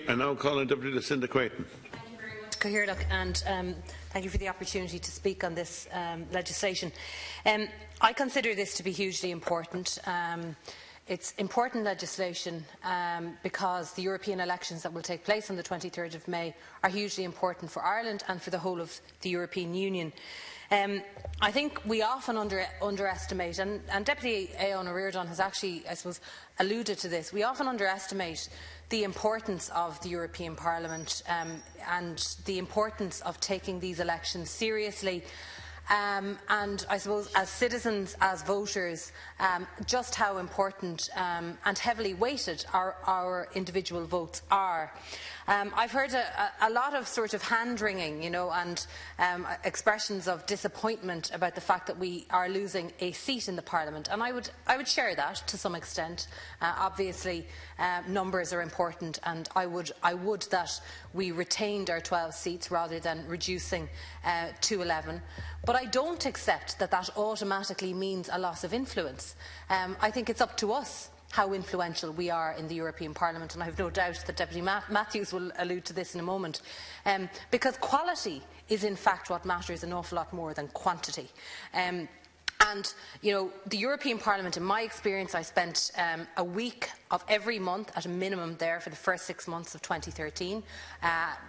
I now call on Deputy Lucinda Creighton. Thank you very much, Cathaoirleach, and thank you for the opportunity to speak on this legislation. I consider this to be hugely important. It's important legislation because the European elections that will take place on the 23rd of May are hugely important for Ireland and for the whole of the European Union. I think we often underestimate, and Deputy Aodhán Ó Ríordáin has actually, I suppose, alluded to this, we often underestimate the importance of the European Parliament and the importance of taking these elections seriously. And I suppose as citizens, as voters, just how important and heavily weighted our individual votes are. I've heard a lot of sort of hand-wringing, and expressions of disappointment about the fact that we are losing a seat in the Parliament, and I would share that to some extent. Obviously, numbers are important, and I would that we retained our 12 seats rather than reducing to 11. But I don't accept that that automatically means a loss of influence. I think it's up to us how influential we are in the European Parliament, and I have no doubt that Deputy Matthews will allude to this in a moment, because quality is in fact what matters an awful lot more than quantity. And, the European Parliament, in my experience, I spent a week of every month at a minimum there for the first 6 months of 2013,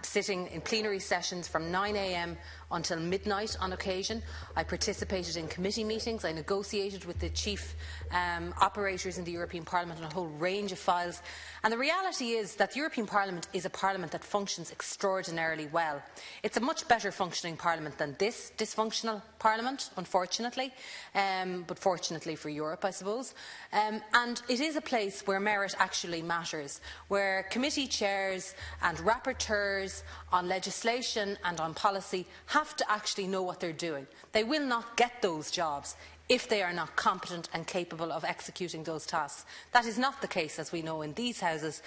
sitting in plenary sessions from 9 a.m. until midnight on occasion. I participated in committee meetings. I negotiated with the chief operators in the European Parliament on a whole range of files. And the reality is that the European Parliament is a parliament that functions extraordinarily well. It's a much better functioning parliament than this dysfunctional parliament, unfortunately, but fortunately for Europe, I suppose. And it is a place where merit actually matters, where committee chairs and rapporteurs on legislation and on policy have to actually know what they're doing. They will not get those jobs if they are not competent and capable of executing those tasks. That is not the case, as we know, in these houses,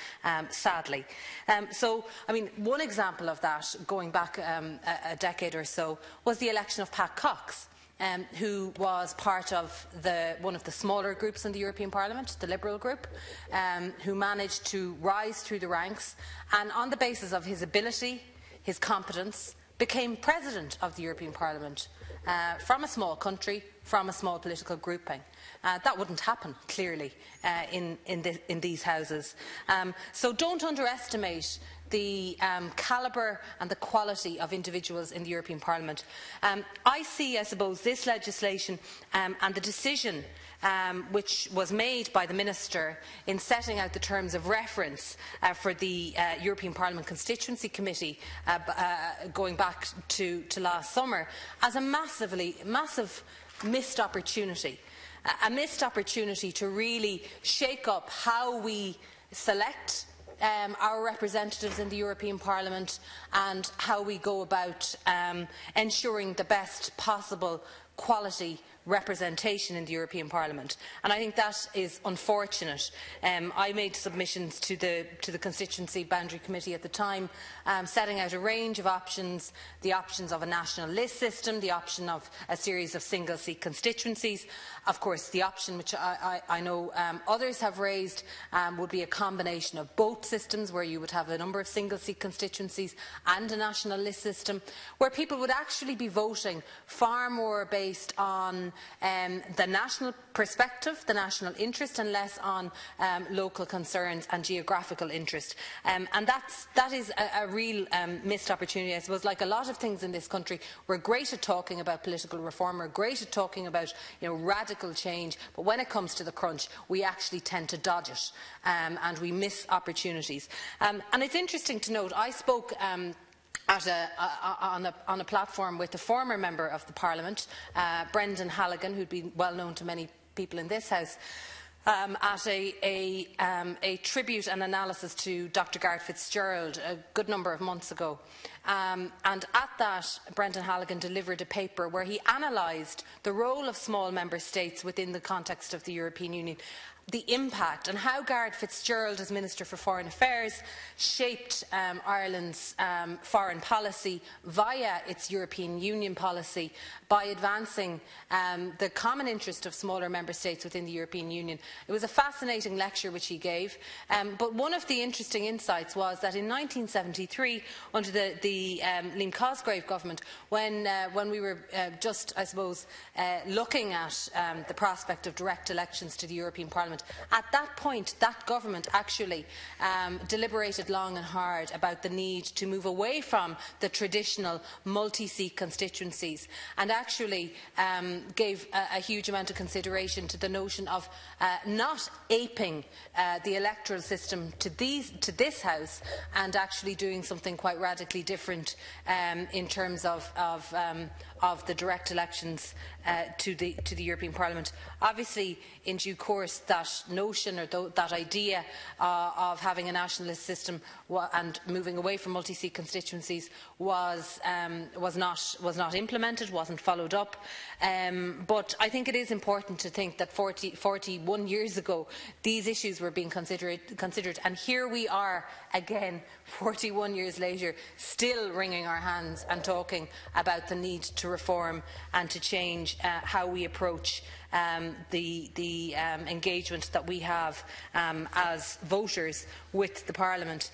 sadly. One example of that, going back a decade or so, was the election of Pat Cox, who was part of one of the smaller groups in the European Parliament, the Liberal group, who managed to rise through the ranks and, on the basis of his ability, his competence, became President of the European Parliament from a small country, from a small political grouping. That wouldn't happen, clearly, in these houses. So don't underestimate the calibre and the quality of individuals in the European Parliament. I see, I suppose, this legislation and the decision which was made by the Minister in setting out the terms of reference for the European Parliament Constituency Committee going back to last summer as a massive missed opportunity. A missed opportunity to really shake up how we select our representatives in the European Parliament and how we go about ensuring the best possible quality representation in the European Parliament, and I think that is unfortunate. I made submissions to the Constituency Boundary Committee at the time, setting out a range of options: the options of a national list system, the option of a series of single-seat constituencies. Of course, the option which I know others have raised would be a combination of both systems, where you would have a number of single-seat constituencies and a national list system, where people would actually be voting far more based on the national perspective, the national interest, and less on local concerns and geographical interest. And that is a real missed opportunity. I suppose, like a lot of things in this country, we're great at talking about political reform, we're great at talking about radical change, but when it comes to the crunch, we actually tend to dodge it and we miss opportunities. And it's interesting to note, I spoke on a platform with a former member of the Parliament, Brendan Halligan, who'd been well known to many people in this House, at a tribute and analysis to Dr. Gareth Fitzgerald a good number of months ago. And at that, Brendan Halligan delivered a paper where he analysed the role of small member states within the context of the European Union, the impact and how Garret Fitzgerald, as Minister for Foreign Affairs, shaped Ireland's foreign policy via its European Union policy by advancing the common interest of smaller member states within the European Union. It was a fascinating lecture which he gave, but one of the interesting insights was that in 1973, under the Liam Cosgrave government, when we were just, I suppose, looking at the prospect of direct elections to the European Parliament, at that point, that government actually deliberated long and hard about the need to move away from the traditional multi-seat constituencies and actually gave a huge amount of consideration to the notion of not aping the electoral system to this House and actually doing something quite radically different in terms of the direct elections to the European Parliament. Obviously, in due course, that notion or that idea of having a nationalist system and moving away from multi-seat constituencies was not implemented, wasn't followed up. But I think it is important to think that 41 years ago these issues were being considered, and here we are again 41 years later, still wringing our hands and talking about the need to reform and to change how we approach the engagement that we have as voters with the Parliament.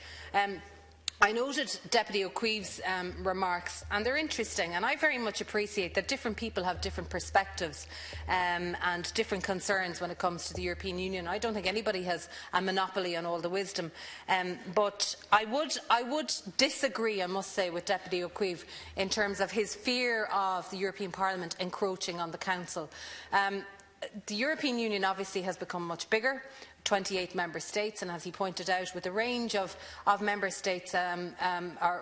I noted Deputy O'Keefe's remarks, and they're interesting, and I very much appreciate that different people have different perspectives and different concerns when it comes to the European Union. I don't think anybody has a monopoly on all the wisdom, but I would disagree, I must say, with Deputy O'Keefe in terms of his fear of the European Parliament encroaching on the Council. The European Union obviously has become much bigger. 28 member states, and as he pointed out, with a range of member states, or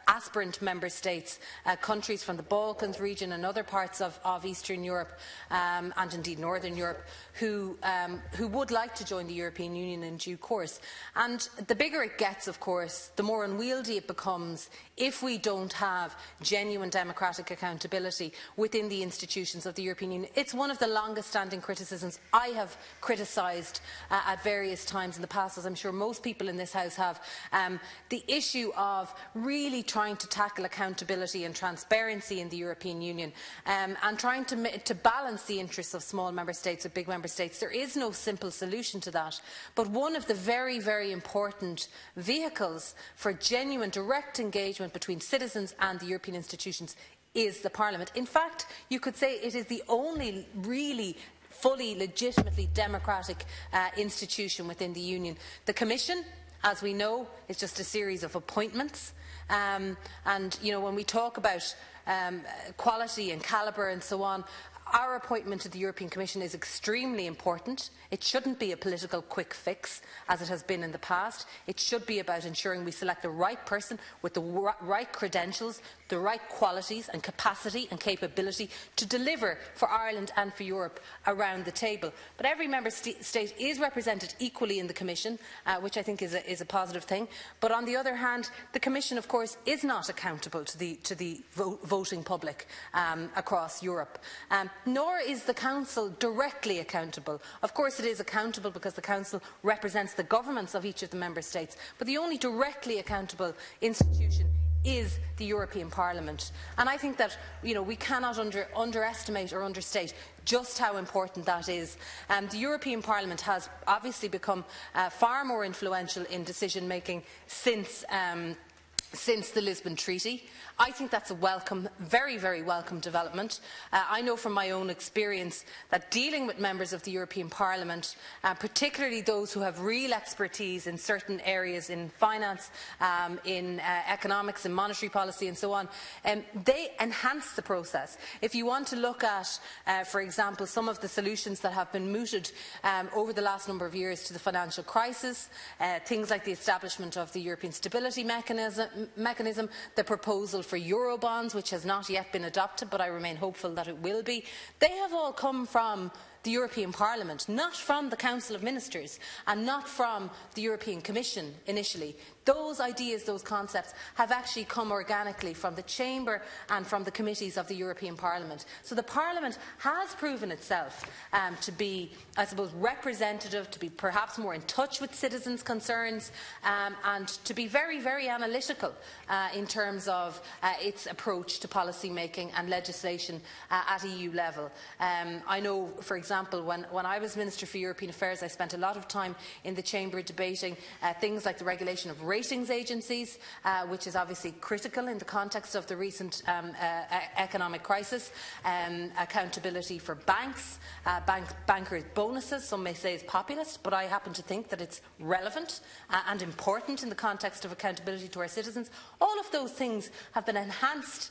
aspirant member states, countries from the Balkans region and other parts of Eastern Europe and indeed Northern Europe, who would like to join the European Union in due course. And the bigger it gets, of course, the more unwieldy it becomes if we don't have genuine democratic accountability within the institutions of the European Union. It's one of the longest-standing criticisms I have criticised at various times in the past, as I'm sure most people in this House have, the issue of really trying to tackle accountability and transparency in the European Union and trying to balance the interests of small member states with big member states. There is no simple solution to that, but one of the very, very important vehicles for genuine direct engagement between citizens and the European institutions is the Parliament. In fact, you could say it is the only really fully legitimately democratic institution within the Union. The Commission, as we know, is just a series of appointments. And you know, when we talk about quality and calibre and so on, our appointment to the European Commission is extremely important. It shouldn't be a political quick fix, as it has been in the past. It should be about ensuring we select the right person with the right credentials, the right qualities and capacity and capability to deliver for Ireland and for Europe around the table. But every member state is represented equally in the Commission, which I think is a positive thing. But on the other hand, the Commission, of course, is not accountable to the voting public across Europe. Nor is the Council directly accountable. Of course it is accountable because the Council represents the governments of each of the member states, but the only directly accountable institution is the European Parliament. And I think that we cannot underestimate or understate just how important that is. The European Parliament has obviously become far more influential in decision making since the Lisbon Treaty. I think that's a welcome, very, very welcome development. I know from my own experience that dealing with members of the European Parliament, particularly those who have real expertise in certain areas in finance, in economics and monetary policy and so on, they enhance the process. If you want to look at, for example, some of the solutions that have been mooted over the last number of years to the financial crisis, things like the establishment of the European Stability Mechanism, the proposal for Eurobonds, which has not yet been adopted, but I remain hopeful that it will be. They have all come from the European Parliament, not from the Council of Ministers and not from the European Commission initially. those ideas, those concepts, have actually come organically from the Chamber and from the committees of the European Parliament. So the Parliament has proven itself to be, I suppose, representative, to be perhaps more in touch with citizens' concerns, and to be very, very analytical in terms of its approach to policy making and legislation at EU level. I know, for example, when I was Minister for European Affairs, I spent a lot of time in the Chamber debating things like the regulation of ratings agencies, which is obviously critical in the context of the recent economic crisis, accountability for banks, bankers' bonuses. Some may say is populist, but I happen to think that it's relevant and important in the context of accountability to our citizens. All of those things have been enhanced,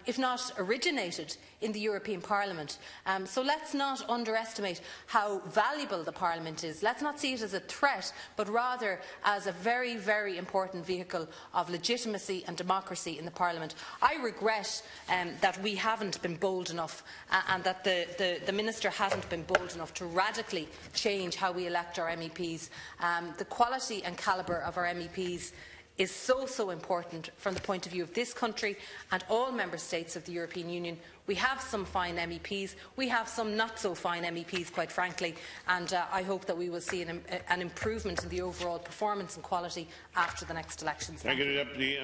if not originated, in the European Parliament. So let's not underestimate how valuable the Parliament is. Let's not see it as a threat, but rather as a very, very important vehicle of legitimacy and democracy in the Parliament. I regret that we haven't been bold enough and that the Minister hasn't been bold enough to radically change how we elect our MEPs. The quality and calibre of our MEPs is so important from the point of view of this country and all member states of the European Union. We have some fine MEPs, we have some not so fine MEPs, quite frankly, and I hope that we will see an improvement in the overall performance and quality after the next elections. Thank you, Deputy.